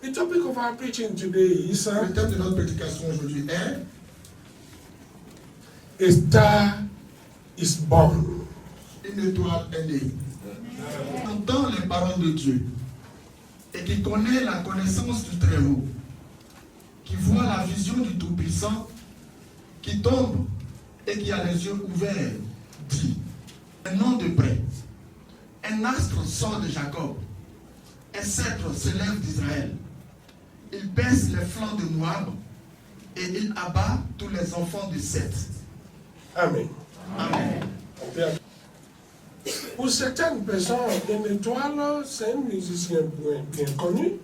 The topic of our preaching today is Le thème de notre prédication aujourd'hui est A Star is Born. Une étoile est née. Qui entend les paroles de Dieu et qui connaît la connaissance du Très-Haut, qui voit la vision du Tout-Puissant, qui tombe et qui a les yeux ouverts, dit: un nom de près, un astre sort de Jacob, un sceptre s'élève d'Israël. Il baisse les flancs de Moab et il abat tous les enfants de Seth. Amen. Amen. Pour certaines personnes, une étoile, c'est un musicien bien connu,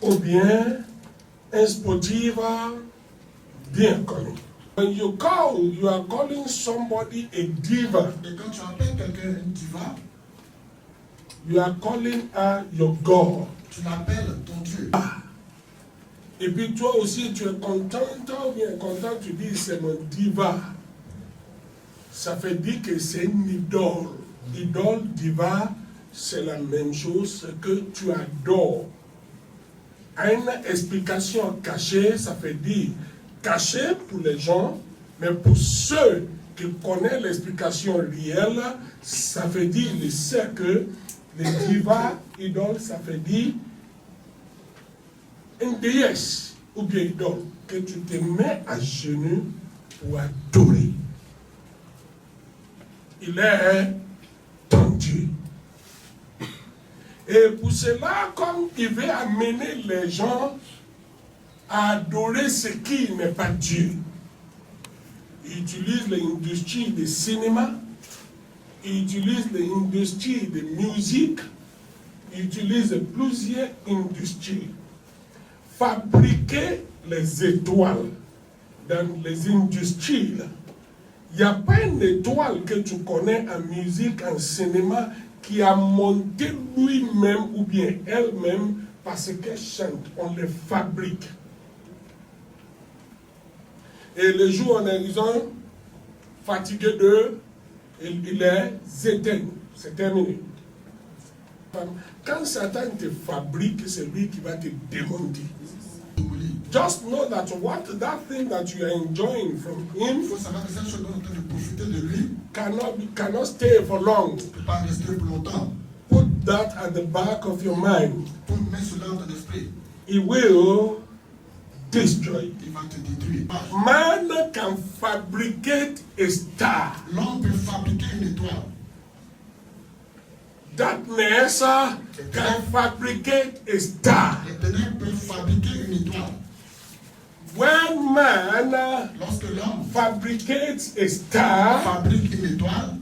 ou bien un sportif bien connu. When you call, you are calling somebody a diva. Et quand tu appelles quelqu'un une diva, You are calling her your God. tu l'appelles ton Dieu. Et puis toi aussi, tu es contente ou bien content, tu dis c'est mon diva. Ça fait dire que c'est une idole. Idole, diva, c'est la même chose que tu adores. Une explication cachée, ça fait dire caché pour les gens, mais pour ceux qui connaissent l'explication réelle, ça fait dire, ils savent que les divas, idoles, ça fait dire une déesse ou bien idole, que tu te mets à genoux pour adorer. Il est ton Dieu. Et pour cela, comme il veut amener les gens à adorer ce qui n'est pas Dieu, il utilise l'industrie du cinéma, il utilise l'industrie de musique, il utilise plusieurs industries. Fabriquer les étoiles dans les industries, il n'y a pas une étoile que tu connais en musique, en cinéma, qui a monté lui-même ou bien elle-même parce qu'elle chante. On les fabrique. Et le jour où ils sont fatigués d'eux, il les éteint. C'est terminé. Quand Satan te fabrique, c'est lui qui va te démonter. Just know that that thing that you are enjoying from him Il faut savoir que cette chose dont on est en train de profiter de lui cannot stay for long. ne peut pas rester pour longtemps. Put that at the back of your mind. Pour mettre cela dans ton esprit, It will destroy. il va te détruire. Man can fabricate a star. L'homme peut fabriquer une étoile. Darkness can fabricate a star. Les ténèbres peuvent fabriquer une étoile. When man Lorsque l'homme fabricates a star, fabrique une étoile,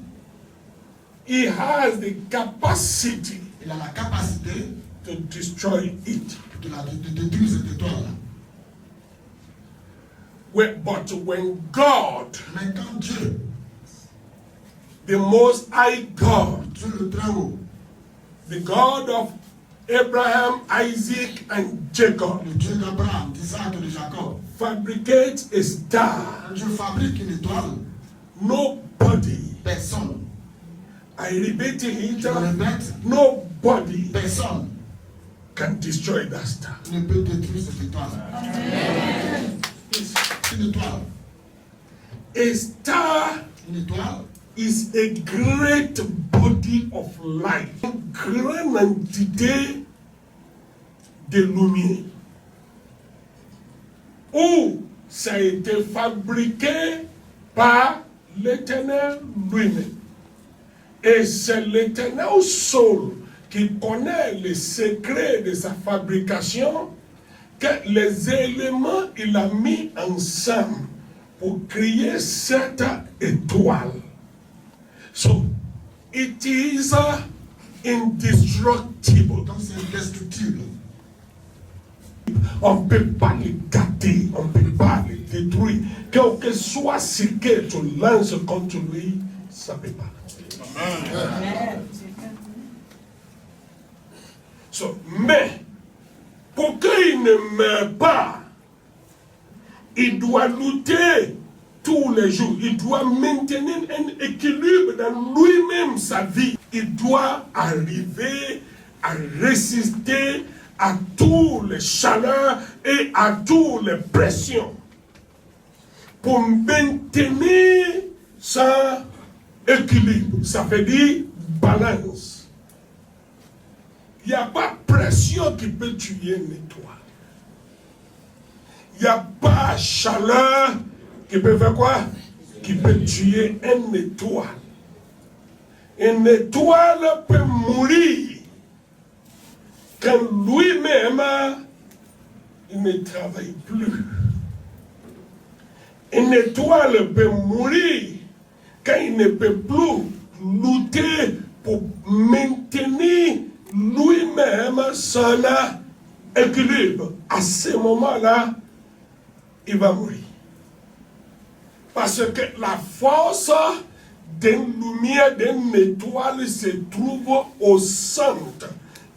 he has the capacity il a la capacité to destroy it. de détruire cette étoile-là. But when God, Mais quand Dieu, the Most High God, Dieu le Très-Haut, the God of Abraham, Isaac, and Jacob, le Dieu d'Abraham, d'Isaac et de Jacob, fabricates a star, Dieu fabrique une étoile, nobody, personne, I repeat it, je le répète, nobody personne can destroy that star. ne peut détruire cette étoile. Une étoile. A star Une étoile is a great body of light, une grande entité de lumière, où ça a été fabriqué par l'Éternel lui-même. Et c'est l'Éternel seul qui connaît les secrets de sa fabrication, que les éléments il a mis ensemble pour créer cette étoile. So, it is indestructible. donc c'est indestructible. On ne peut pas le gâter, on ne peut pas le détruire. Quel que soit ce que tu lances contre lui, ça ne peut pas. Amen. So, mais, pour qu'il ne meure pas, il doit lutter tous les jours. Il doit maintenir un équilibre dans lui-même sa vie. Il doit arriver à résister à toutes les chaleurs et à toutes les pressions pour maintenir son équilibre. Ça veut dire balance. Il n'y a pas pression qui peut tuer une étoile. Il n'y a pas chaleur qui peut faire quoi? Qui peut tuer une étoile. Une étoile peut mourir quand lui-même il ne travaille plus. Une étoile peut mourir quand il ne peut plus lutter pour maintenir lui-même son équilibre. À ce moment-là, il va mourir. Parce que la force d'une lumière, d'une étoile se trouve au centre,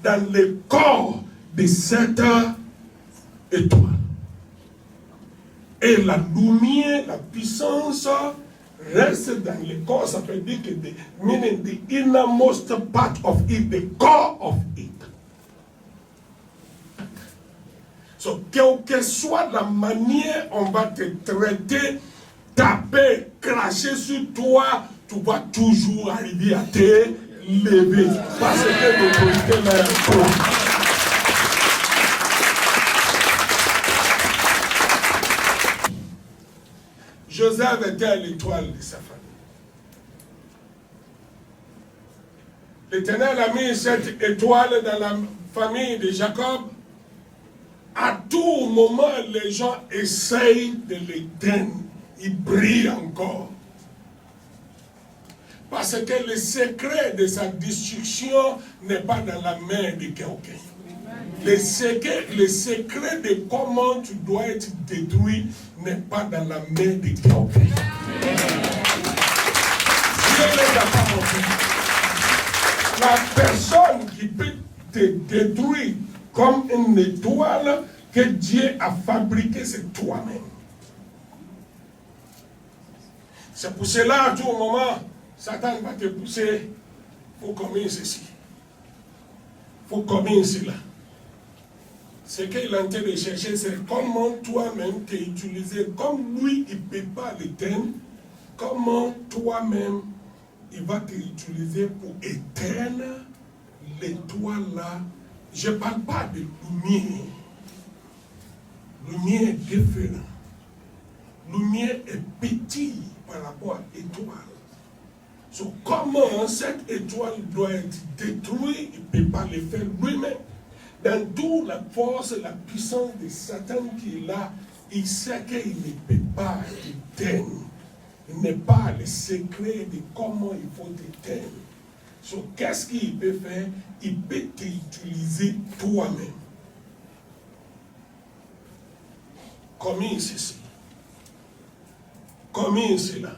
dans le corps de cette étoile. Et la lumière, la puissance reste dans le corps. Ça veut dire que meaning the innermost part of it, the core of it. So, quelle que soit la manière on va te traiter, taper, cracher sur toi, tu vas toujours arriver à te lever. Parce que l'autorité là est toi. Joseph était l'étoile de sa famille. L'Éternel a mis cette étoile dans la famille de Jacob. À tout moment, les gens essayent de l'éteindre. Il brille encore. Parce que le secret de sa destruction n'est pas dans la main de quelqu'un. Le secret de comment tu dois être détruit n'est pas dans la main de quelqu'un. Dieu ne l'a pas montré. La personne qui peut te détruire comme une étoile que Dieu a fabriquée, c'est toi-même. C'est pour cela, à tout moment, Satan va te pousser. Il faut commettre ceci. Il faut commettre cela. Ce qu'il est en train de chercher, c'est comment toi-même t'es utilisé. Comme lui, il ne peut pas l'éteindre, comment toi-même, il va t'utiliser pour éteindre l'étoile là. Je ne parle pas de lumière. Lumière est différente. Lumière est petite par rapport à l'étoile. So, comment cette étoile doit être détruite, il ne peut pas le faire lui-même. Dans toute la force et la puissance de Satan qui est là, il sait qu'il ne peut pas éteindre. Il n'est pas le secret de comment il faut éteindre. So, qu'est-ce qu'il peut faire? Il peut t'utiliser toi-même. Comment ceci? Comment cela?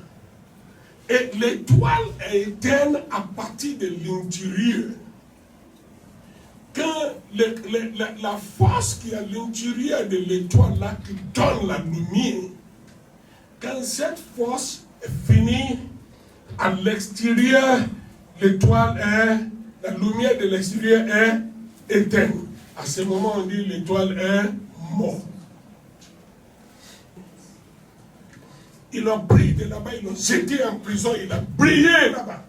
Et l'étoile est éteinte à partir de l'intérieur. Quand la force qui est à l'intérieur de l'étoile là, qui donne la lumière, quand cette force est finie, à l'extérieur, l'étoile est, la lumière de l'extérieur est éteinte. À ce moment, on dit l'étoile est morte. Ils l'ont pris de là-bas, ils l'ont jeté en prison, il a brillé là-bas.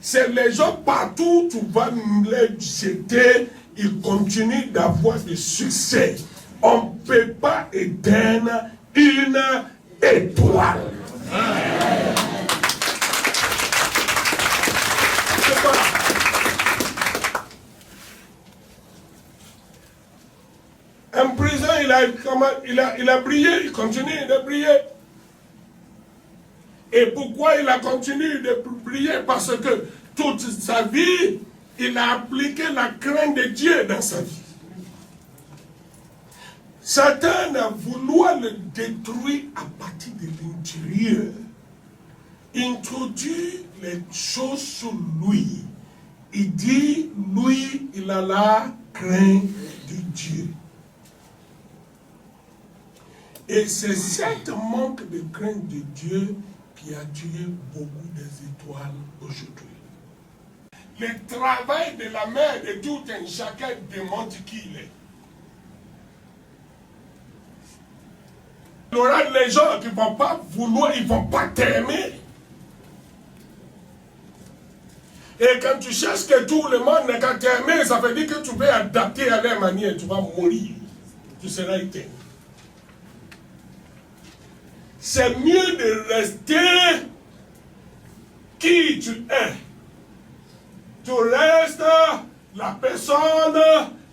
C'est les gens partout, tu vas les jeter, ils continuent d'avoir du succès. On ne peut pas éteindre une étoile. C'est pas. En prison, il a brillé, il continue de briller. Et pourquoi il a continué de briller? Parce que toute sa vie, il a appliqué la crainte de Dieu dans sa vie. Satan a voulu le détruire à partir de l'intérieur. Introduit les choses sur lui. Il dit, lui, il a la crainte de Dieu. Et c'est cet manque de crainte de Dieu qui a tué beaucoup des étoiles aujourd'hui. Le travail de la mère de tout un chacun démontre qui il est. Il y aura les gens qui ne vont pas vouloir, ils ne vont pas t'aimer. Et quand tu cherches que tout le monde n'est qu'à t'aimer, ça veut dire que tu peux adapter à leur manière, tu vas mourir. Tu seras éteint. C'est mieux de rester qui tu es. Tu restes la personne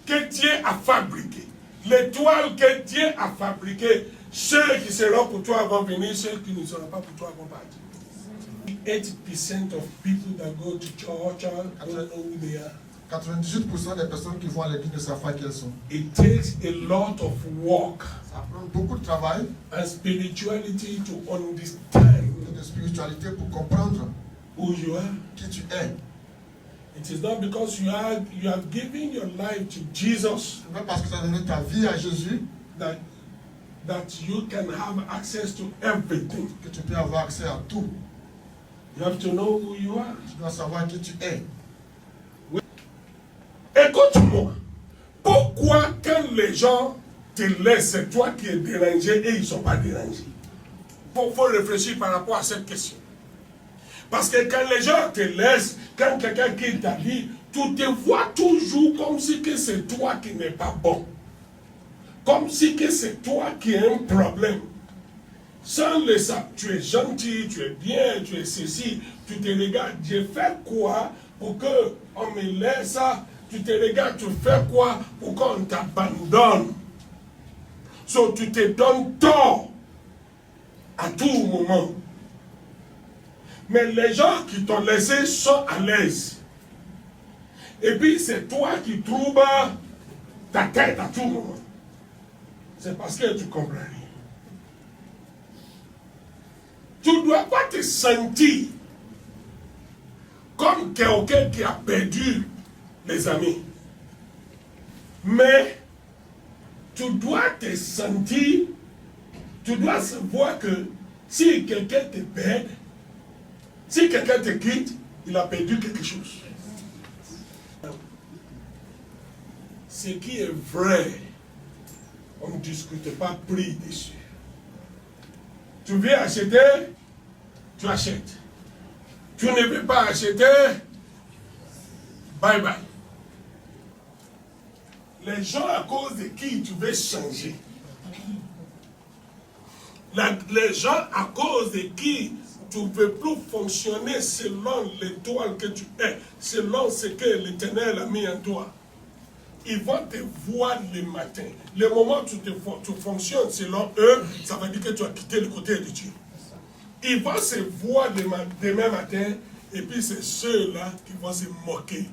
que Dieu a fabriquée. L'étoile que Dieu a fabriquée. Ceux qui seront pour toi vont venir, ceux qui ne seront pas pour toi vont partir. 80% of people that go to church don't know who they are. 98% des personnes qui vont à l'église ne savent pas qui elles sont. It takes a lot of work Ça prend beaucoup de travail and spirituality to understand et de spiritualité pour comprendre who you are. qui tu es. It is not because you are giving your life to Jesus Ce n'est pas parce que tu as donné ta vie à Jésus that you can have access to everything. que tu peux avoir accès à tout. You have to know who you are. Tu dois savoir qui tu es. Écoute-moi. Pourquoi quand les gens te laissent, c'est toi qui es dérangé et ils ne sont pas dérangés? Il faut réfléchir par rapport à cette question. Parce que quand les gens te laissent, quand quelqu'un quitte ta vie, tu te vois toujours comme si que c'est toi qui n'es pas bon. Comme si que c'est toi qui as un problème. Sans le savoir, tu es gentil, tu es bien, tu es ceci, tu te regardes, j'ai fait quoi pour qu'on me laisse, tu te regardes, tu fais quoi pour qu'on t'abandonne. So, tu te donnes tort à tout moment. Mais les gens qui t'ont laissé sont à l'aise. Et puis c'est toi qui trouves ta tête à tout moment. C'est parce que tu comprends rien. Tu ne dois pas te sentir comme quelqu'un qui a perdu les amis. Mais tu dois te sentir, tu dois savoir que si quelqu'un te perd, si quelqu'un te quitte, il a perdu quelque chose. Ce qui est vrai, on ne discute pas prix dessus. Tu veux acheter, tu achètes. Tu ne veux pas acheter, bye bye. Les gens à cause de qui tu veux changer. Les gens à cause de qui tu ne peux plus fonctionner selon l'étoile que tu es, selon ce que l'Éternel a mis en toi. Ils vont te voir le matin. Le moment où tu fonctionnes selon eux, ça veut dire que tu as quitté le côté de Dieu. Ils vont se voir demain matin, et puis c'est ceux-là qui vont se moquer de toi.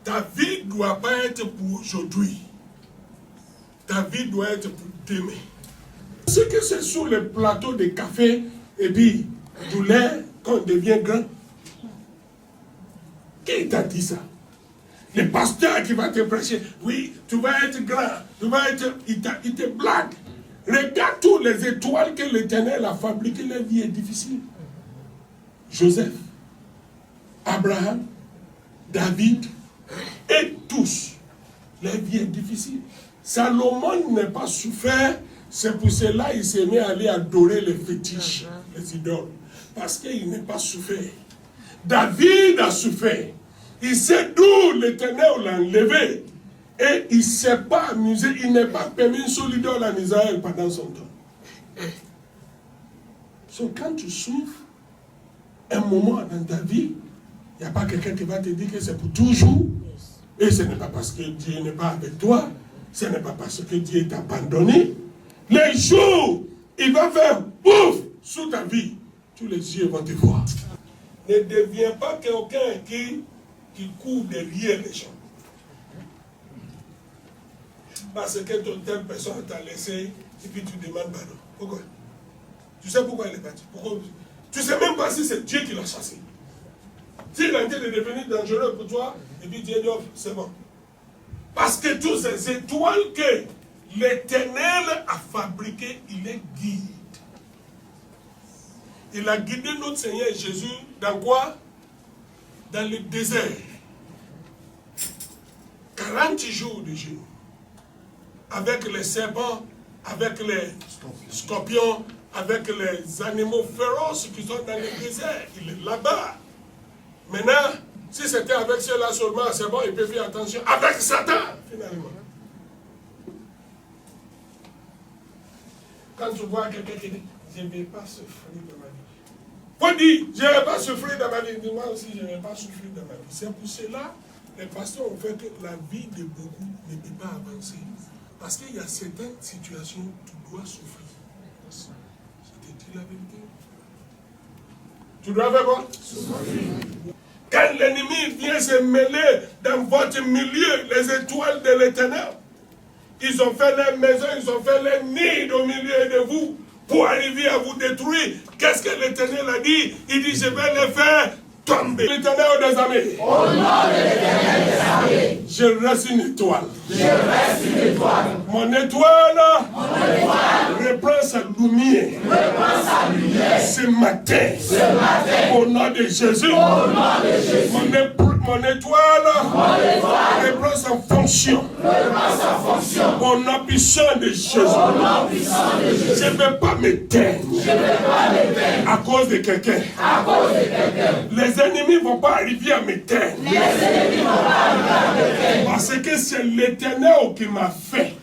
Ta vie ne doit pas être pour aujourd'hui. Ta vie doit être pour demain. Ce que c'est sur le plateau de café, et puis du lait, quand on devient grand. Qui t'a dit ça? Le pasteur qui va te prêcher, oui, tu vas être grand, tu vas être... Il te blague. Regarde toutes les étoiles que l'Éternel a fabriquées, leur vie est difficile. Joseph, Abraham, David, et tous, leur vie est difficile. Salomon n'a pas souffert, c'est pour cela qu'il s'est mis à aller adorer les fétiches, les idoles. Parce qu'il n'a pas souffert. David a souffert. Il sait d'où l'Éternel l'a enlevé. Et il ne s'est pas amusé, il n'est pas permis une seule idole en Israël pendant son temps. So, quand tu souffres, un moment dans ta vie, il n'y a pas quelqu'un qui va te dire que c'est pour toujours. Et ce n'est pas parce que Dieu n'est pas avec toi, ce n'est pas parce que Dieu t'a abandonné. Les jours, il va faire ouf sous ta vie, tous les yeux vont te voir. Ne deviens pas quelqu'un qui court derrière les gens. Parce que telle personne t'a laissé et puis tu demandes pardon. Pourquoi? Tu sais pourquoi elle est partie? Pourquoi? Tu ne sais même pas si c'est Dieu qui l'a chassé. S'il a été de devenir dangereux pour toi, et puis Dieu dit, c'est bon. Parce que toutes ces étoiles que l'Éternel a fabriquées, il les guide. Il a guidé notre Seigneur Jésus dans quoi? Dans le désert. 40 jours de jeûne. avec les serpents, avec les scorpions, avec les animaux féroces qui sont dans le désert. Il est là-bas. Maintenant, si c'était avec ceux-là seulement, c'est bon, il peut faire attention. Avec Satan, finalement. Quand tu vois quelqu'un qui dit, je ne vais pas souffrir dans ma vie. Faut dire, je ne vais pas souffrir dans ma vie. Moi aussi, je ne vais pas souffrir dans ma vie. C'est pour cela, les pasteurs ont fait que la vie de beaucoup ne peut pas avancer. Parce qu'il y a certaines situations où tu dois souffrir. Je te dis la vérité. Tu dois faire quoi? Souffrir. Quand l'ennemi vient se mêler dans votre milieu, les étoiles de l'éternel, ils ont fait leur maison, ils ont fait leur nid au milieu de vous pour arriver à vous détruire. Qu'est-ce que l'Éternel a dit? Il dit, je vais les faire tomber. L'Éternel des armées. Au nom de l'Éternel des armées. Je reste une étoile. Je reste une étoile. Mon étoile reprend sa lumière. Reprend sa lumière. Ce matin. Ce matin. Au nom de Jésus. Au nom de Jésus. Mon étoile reprend sa fonction. Au nom puissant de Jésus. Je ne vais pas m'éteindre. À cause de quelqu'un. Les ennemis ne vont pas arriver à m'éteindre. Parce que c'est l'Éternel qui m'a fait.